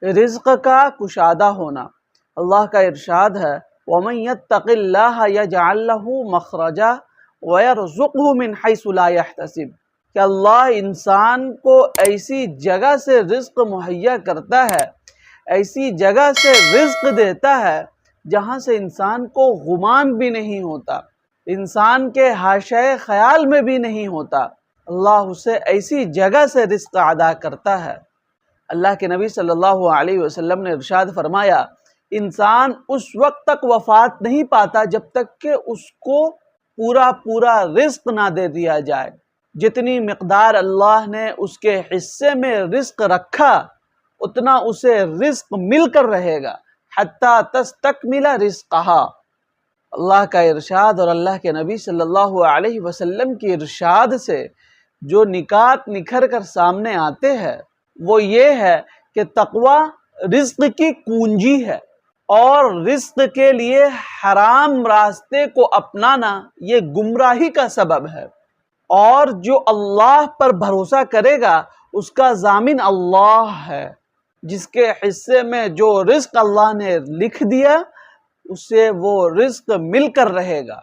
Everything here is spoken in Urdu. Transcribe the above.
رزق کا کشادہ ہونا۔ اللہ کا ارشاد ہے وَمَن يَتَّقِ اللَّهَ يَجْعَل لَّهُ مَخْرَجًا وَيَرْزُقْهُ مِنْ حَيْثُ لَا يَحْتَسِبُ کہ اللہ انسان کو ایسی جگہ سے رزق مہیا کرتا ہے، ایسی جگہ سے رزق دیتا ہے جہاں سے انسان کو گمان بھی نہیں ہوتا، انسان کے حاشائے خیال میں بھی نہیں ہوتا۔ اللہ اسے ایسی جگہ سے رزق عطا کرتا ہے۔ اللہ کے نبی صلی اللہ علیہ وسلم نے ارشاد فرمایا انسان اس وقت تک وفات نہیں پاتا جب تک کہ اس کو پورا رزق نہ دے دیا جائے۔ جتنی مقدار اللہ نے اس کے حصے میں رزق رکھا اتنا اسے رزق مل کر رہے گا حتیٰ تستکمل رزقہا۔ اللہ کا ارشاد اور اللہ کے نبی صلی اللہ علیہ وسلم کی ارشاد سے جو نکات نکھر کر سامنے آتے ہیں وہ یہ ہے کہ تقوی رزق کی کنجی ہے، اور رزق کے لیے حرام راستے کو اپنانا یہ گمراہی کا سبب ہے، اور جو اللہ پر بھروسہ کرے گا اس کا ضامن اللہ ہے۔ جس کے حصے میں جو رزق اللہ نے لکھ دیا اسے وہ رزق مل کر رہے گا۔